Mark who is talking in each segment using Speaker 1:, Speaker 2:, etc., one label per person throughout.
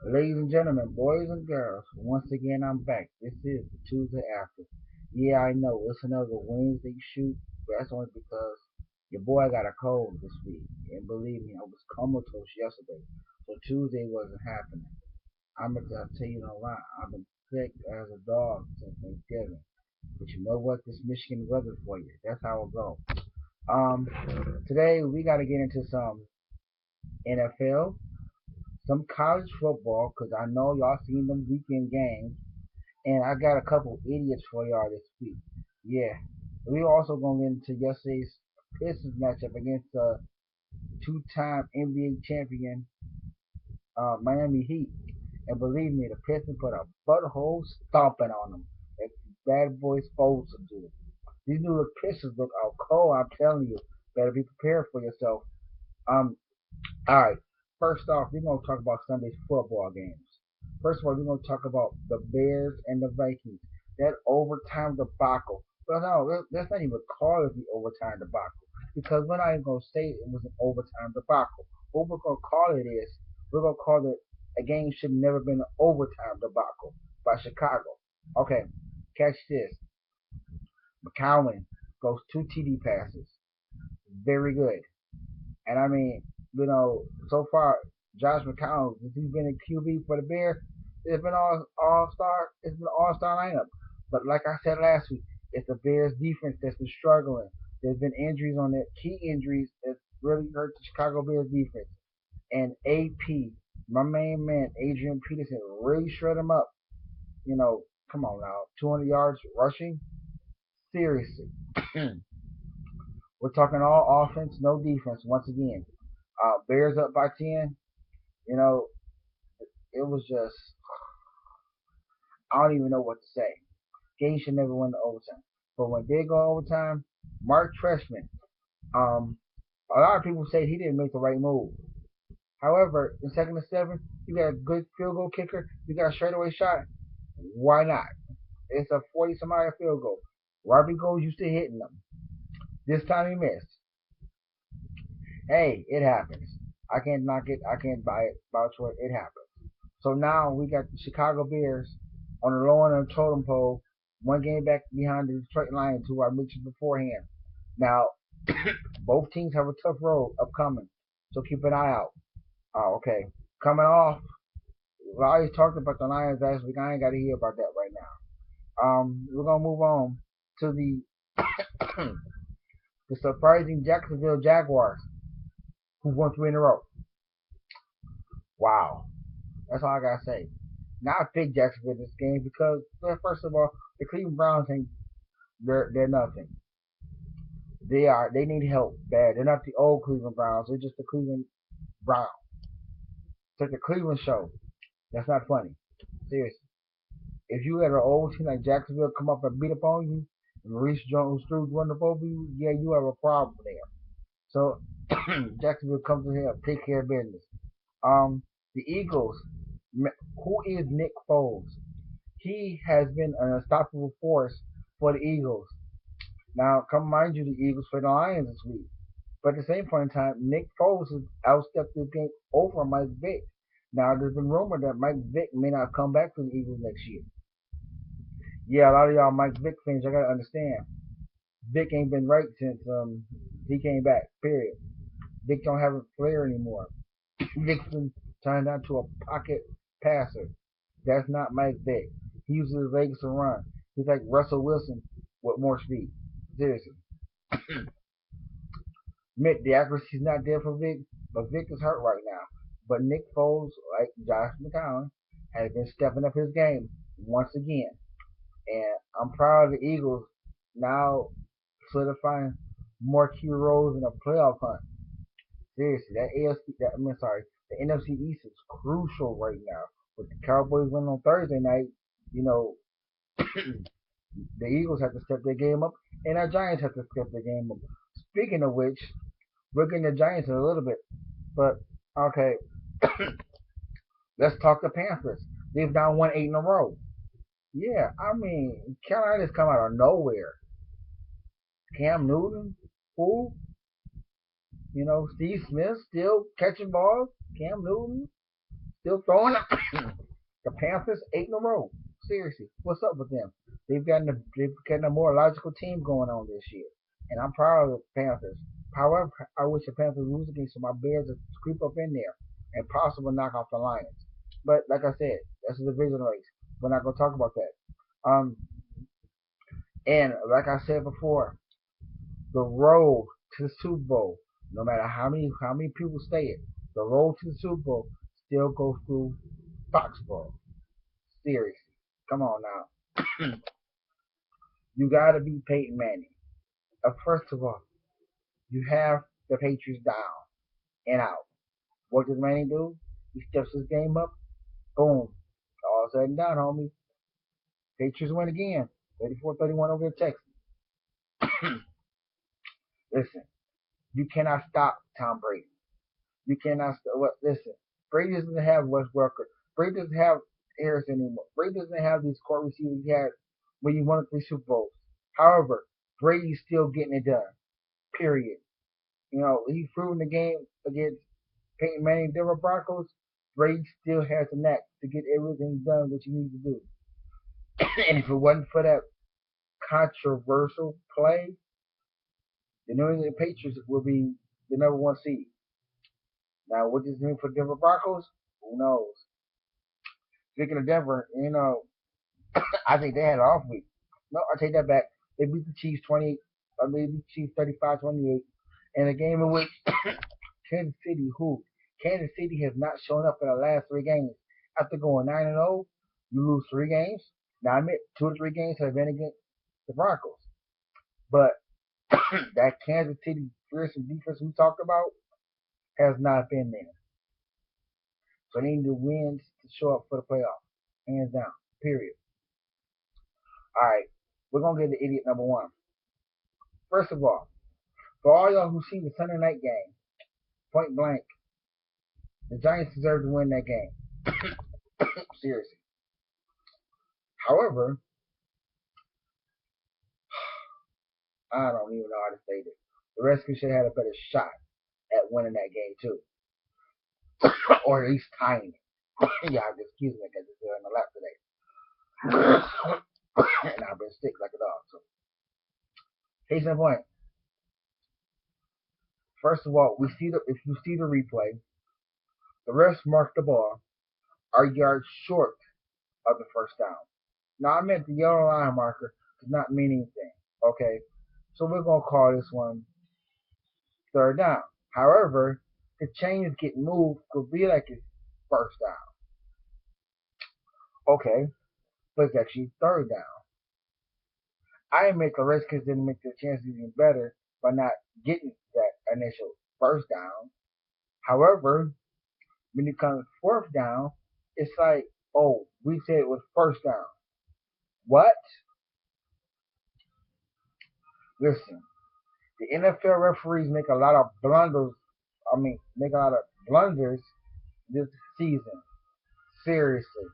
Speaker 1: Ladies and gentlemen, boys and girls, once again I'm back. This is the Tuesday after. Yeah, I know it's another Wednesday shoot, but that's only because your boy got a cold this week. And believe me, I was comatose yesterday, so Tuesday wasn't happening. I'll tell you no lie, I've been sick as a dog since Thanksgiving. But you know what? This Michigan weather for you. That's how it go. Um, Today we got to get into some NFL, some college football, cause I know y'all seen them weekend games. And I got a couple idiots for y'all this week. Yeah. We also gonna get into yesterday's Pistons matchup against the two-time NBA champion Miami Heat. And believe me, the Pistons put a butthole stomping on them. Like bad boys supposed to do. These new Pistons look out cold. I'm telling you, better be prepared for yourself. Um, all right. First off, we're gonna talk about Sunday's football games. First of all, we're gonna talk about the Bears and the Vikings. That overtime debacle. But no, let's not even call it the overtime debacle because we're not even gonna say it was an overtime debacle. What we're gonna call it is we're gonna call it a game should never been an overtime debacle by Chicago. Okay, catch this. McCowan goes two TD passes. Very good. And I mean, so far, Josh McCown, since he's been a QB for the Bears, it's been all star. It's been all star lineup. But like I said last week, it's the Bears defense that's been struggling. There's been injuries on it, key injuries that really hurt the Chicago Bears defense. And AP, my main man, Adrian Peterson, really shred him up. Come on now, 200 yards rushing. Seriously, we're talking all offense, no defense once again. Bears up by 10. You know, it was just I don't even know what to say. Games should never win the overtime. But when they go overtime, Mark Trestman, um, a lot of people say he didn't make the right move. However, in second and seven, you got a good field goal kicker, you got a straightaway shot. Why not? It's a 40 some odd field goal. Robbie goes used to hitting them. This time he missed. Hey, it happens. I can't knock it. I can't buy it. Vouch for it. It happens. So now we got the Chicago Bears on the low end of the totem pole, one game back behind the Detroit Lions, who I mentioned beforehand. Now, both teams have a tough road upcoming, so keep an eye out. Oh, okay. Coming off, we always talked about the Lions last week. I ain't got to hear about that right now. We're gonna move on to the the surprising Jacksonville Jaguars, who won three in a row. Wow, that's all I gotta say. Now I picked Jacksonville this game because, well, first of all, the Cleveland Browns ain't they're nothing. They need help bad. They're not the old Cleveland Browns. They're just the Cleveland Browns. It's like the Cleveland show. That's not funny. Seriously. If you had an old team like Jacksonville come up and beat up on you, and Maurice Jones-Drew run up over you, yeah, you have a problem there. So Jacksonville comes in here and take care of business. The Eagles. Who is Nick Foles? He has been an unstoppable force for the Eagles. Now, come mind you, the Eagles for the Lions this week. But at the same point in time, Nick Foles has outstepped this game over Mike Vick. Now, there's been rumor that Mike Vick may not come back to the Eagles next year. Yeah, a lot of y'all Mike Vick fans, I gotta understand. Vick ain't been right since he came back. Period. Vick don't have a flair anymore. Vick's been turned out to a pocket passer. That's not Mike Vick. He uses his legs to run. He's like Russell Wilson with more speed. Seriously. Admit the accuracy's not there for Vic, but Vic is hurt right now. But Nick Foles, like Josh McCown, has been stepping up his game once again. And I'm proud of the Eagles now solidifying more key roles in a playoff hunt. Seriously, that AFC, that I mean, sorry, the NFC East is crucial right now. With the Cowboys win on Thursday night, you know, the Eagles have to step their game up, and our Giants have to step their game up. Speaking of which, we're getting the Giants in a little bit, but okay, let's talk the Panthers. They've now won eight in a row. Yeah, I mean, Carolina's come out of nowhere. Cam Newton, who, Steve Smith still catching balls. Cam Newton, Still throwing them. The Panthers 8 in a row. Seriously, what's up with them? They've gotten a more logical team going on this year, and I'm proud of the Panthers. However, I wish the Panthers lose again so my Bears would creep up in there and possibly knock off the Lions. But like I said, that's a division race. We're not gonna talk about that. And like I said before, the road to the Super Bowl, no matter how many people say it, the road to the Super Bowl still goes through Foxborough. Seriously, come on now. You gotta beat Peyton Manning. First of all, you have the Patriots down and out. What does Manning do? He steps his game up. Boom. All said and done, homie. Patriots win again. 34-31 over the Texans. Listen, you cannot stop Tom Brady. You cannot stop. What? Listen, Brady doesn't have Wes Welker. Brady doesn't have Harrison anymore. Brady doesn't have these core receivers he had when you won 3 Super Bowls. However, Brady's still getting it done. Period. He's proven the game against Peyton Manning, Denver Broncos. Brady still has the knack to get everything done what you need to do. And if it wasn't for that controversial play, the New England Patriots will be the number one seed. Now, what does this mean for the Denver Broncos? Who knows? Speaking of Denver, I think they had an off week. No, I take that back. They beat the Chiefs 28. They beat the Chiefs 35-28 in a game in which Kansas City has not shown up in the last 3 games. After going 9-0, you lose 3 games. Now I admit 2 to 3 games have been against the Broncos, but that Kansas City fearsome defense we talked about has not been there. So they need the wins to show up for the playoffs, hands down. Period. All right, we're gonna get to idiot number one. First of all, for all y'all who see the Sunday night game, point blank, the Giants deserve to win that game. Seriously. However, I don't even know how to say this. The Redskins should have had a better shot at winning that game too, or at least tying it. Yeah, excuse me, because it's on the left today, and I've been sick like a dog. So, case in point. First of all, if you see the replay, the refs marked the ball a yard short of the first down. Now I meant the yellow line marker does not mean anything. Okay, so we're gonna call this one third down. However, the chains get moved could be like it's first down. Okay, but it's actually third down. I admit the Redskins didn't make their chances even better by not getting that initial first down. However, when it comes fourth down, it's like, oh, we said it was first down. What? Listen, the NFL referees make a lot of blunders. Make a lot of blunders this season. Seriously.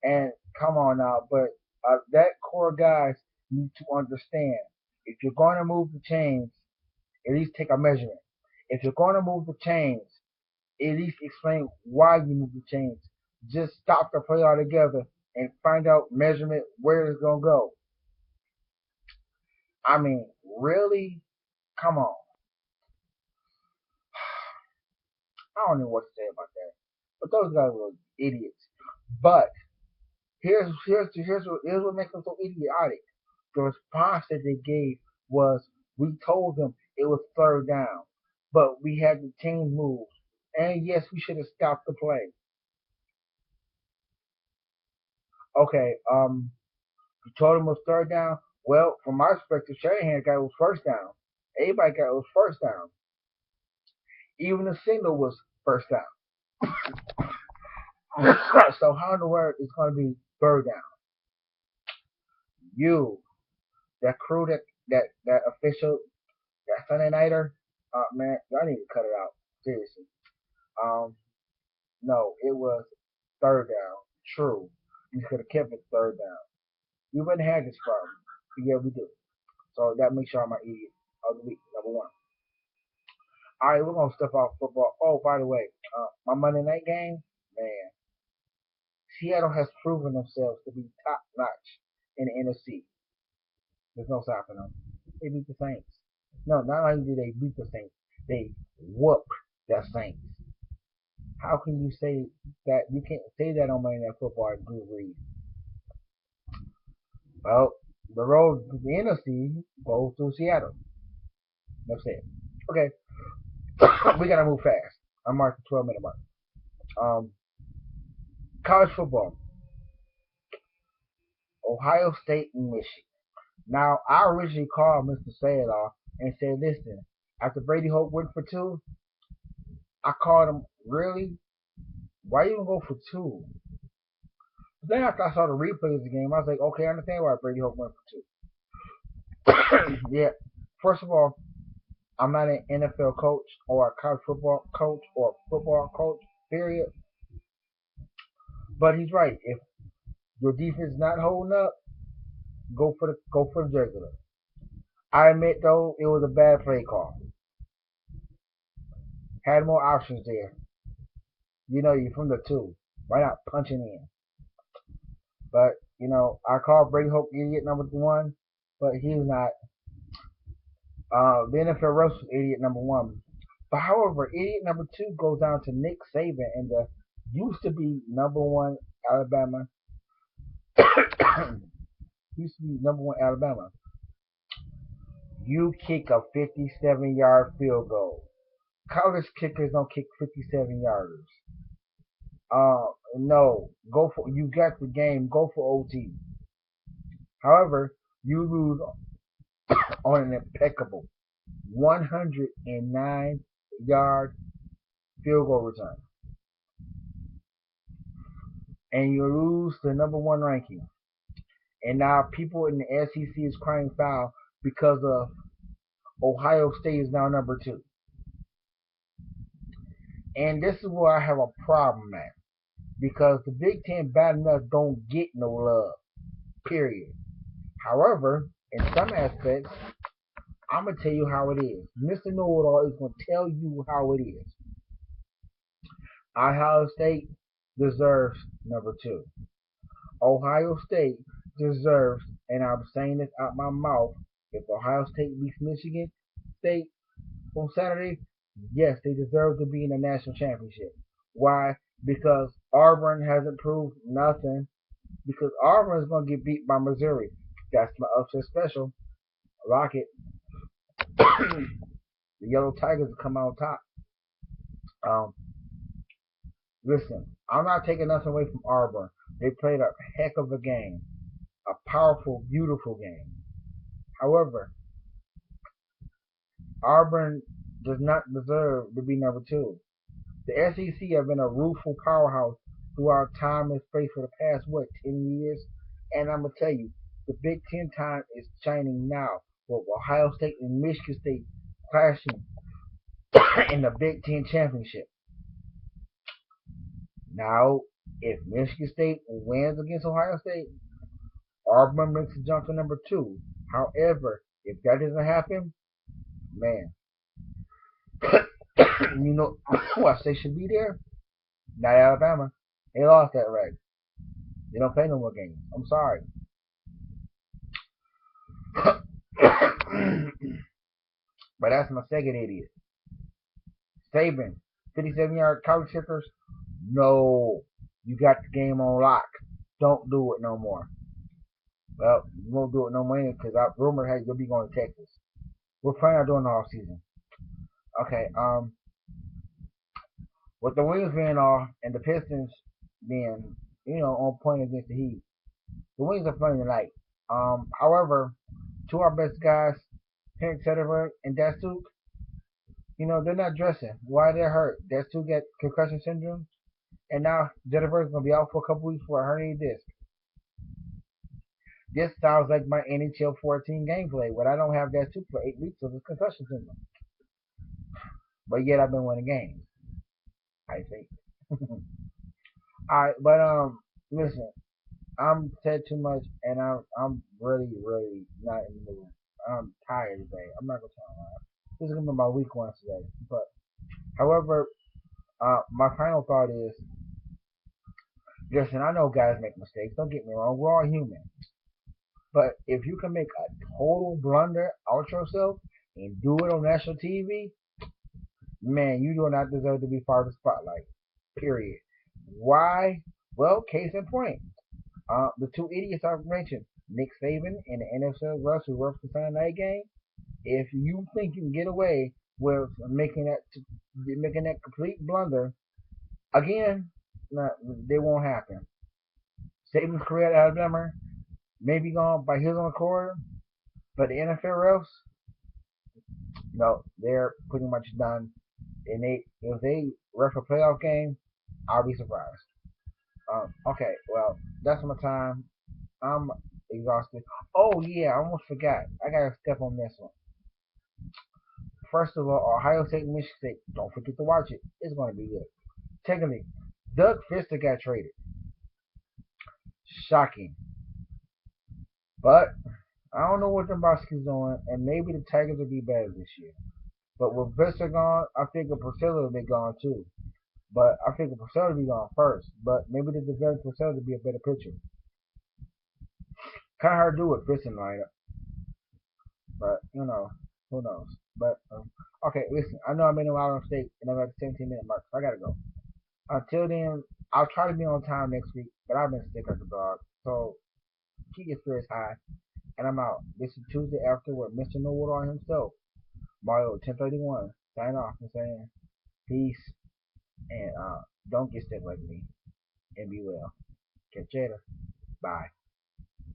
Speaker 1: And come on now, but that core guys need to understand if you're going to move the chains, at least take a measurement. If you're going to move the chains, at least explain why you move the chains. Just stop the play altogether and find out measurement where it's gonna go. I mean, really? Come on. I don't know what to say about that. But those guys were idiots. But here's what makes them so idiotic. The response that they gave was, we told them it was third down, but we had the chains moved, and yes, we should have stopped the play. Okay, you told him it was third down. Well, from my perspective, Shanahan got it was first down. Everybody got it was first down. Even the signal was first down. So how in the world is going to be third down? You, that crew, that official, that Sunday nighter, man, y'all need to cut it out. Seriously. Um, no, it was third down. True. You could have kept it third down. We wouldn't have this problem. But yeah, we do. So that makes y'all my idiot of the week, number one. All right, we're gonna step off football. Oh, by the way, my Monday night game, man. Seattle has proven themselves to be top notch in the NFC. There's no stopping them. They beat the Saints. No, not only did they beat the Saints, they whooped the Saints. How can you say that? You can't say that on Monday Night Football and good read. Well, the road to the NFC goes through Seattle. That's it. Okay, we gotta move fast. I'm marking 12-minute mark. Um, College football, Ohio State and Michigan. Now, I originally called Mr. Sayadaw and said, listen, after Brady Hope went for two, I called him, really? Why you gonna go for two? Then after I saw the replay of the game, I was like, okay, I understand why Brady Hope went for two. Yeah, first of all, I'm not an NFL coach or a college football coach or football coach, period. But he's right. If your defense is not holding up, go for the jugular. I admit though, it was a bad play call. Had more options there. You know, you're from the two. Why not punching in? But, I called Brady Hope idiot number one, but he's not. The NFL roast was idiot number one. But however, idiot number two goes down to Nick Saban and the used to be number one Alabama. used to be number one Alabama. You kick a 57-yard field goal. College kickers don't kick 57-yarders. No, go for you got the game. Go for OT. However, you lose on an impeccable 109-yard field goal return, and you lose the number one ranking. And now people in the SEC is crying foul because of Ohio State is now number two. And this is where I have a problem at. Because the Big Ten bad enough don't get no love. Period. However, in some aspects, I'm going to tell you how it is. Mr. Know-It-All is going to tell you how it is. Ohio State deserves number two. Ohio State deserves, and I'm saying this out my mouth, if Ohio State beats Michigan State on Saturday, yes, they deserve to be in the national championship. Why? Because Auburn hasn't proved nothing. Because Auburn is going to get beat by Missouri. That's my upset special. Lock it. The Yellow Tigers will come out on top. Um, Listen, I'm not taking nothing away from Auburn. They played a heck of a game. A powerful, beautiful game. However, Auburn does not deserve to be number two. The SEC have been a rueful powerhouse throughout time and space for the past, 10 years? And I'm going to tell you, the Big Ten time is shining now with Ohio State and Michigan State clashing in the Big Ten championship. Now, if Michigan State wins against Ohio State, Auburn makes a jump to number two. However, if that doesn't happen, man, you know what state should be there? Not Alabama. They lost that right. They don't play no more games. I'm sorry. But that's my second idiot. Saban, 57-yard college kickers. No, you got the game on lock. Don't do it no more. Well, you won't do it no more because I rumor has you'll be going to Texas. We're planning on doing the off season. Okay, with the Wings being off and the Pistons being, on point against the Heat, the Wings are playing tonight. However, two of our best guys, Henrik Zetterberg and Datsuk, they're not dressing. Why they're hurt? Datsuk got concussion syndrome, and now Zetterberg's gonna be out for a couple weeks for a herniated disc. This sounds like my NHL 14 gameplay, where I don't have Datsuk for 8 weeks of his concussion syndrome. But yet I've been winning games. I think. Alright, but listen, I'm said too much, and I'm really, really not in the mood. I'm tired today. I'm not gonna tell you. This is gonna be my week one today. But however, my final thought is Listen, I know guys make mistakes. Don't get me wrong. We're all human. But if you can make a total blunder out yourself and do it on national TV, man, you do not deserve to be part of the spotlight. Period. Why? Well, case in point. The two idiots I mentioned, Nick Saban and the NFL refs who refed the Sunday night game. If you think you can get away with making that complete blunder again, nah, they won't happen. Saban's career at Alabama may be gone by his own accord, but the NFL refs, no, they're pretty much done. And if they ref a playoff game, I'll be surprised. Okay, well, that's my time. I'm exhausted. Oh yeah, I almost forgot. I gotta step on this one. First of all, Ohio State and Michigan State. Don't forget to watch it. It's gonna be good. Technically, Doug Fister got traded. Shocking. But I don't know what Nebraska's doing, and maybe the Tigers will be better this year. But with Fister gone, I figure Priscilla will be gone too. But I figure Priscilla will be gone first. But maybe they develop Priscilla to be a better pitcher. Kind of hard to do with Fister lineup. But who knows? But okay, listen. I know I made a lot of mistakes, and I'm at the 17-minute mark, so I gotta go. Until then, I'll try to be on time next week, but I've been sick as a dog. So keep your spirits high, and I'm out. This is Tuesday after with Mr. Know-It-All himself, Mario 1031. Sign off and saying peace, and don't get sick like me, and be well. Catch you later. Bye.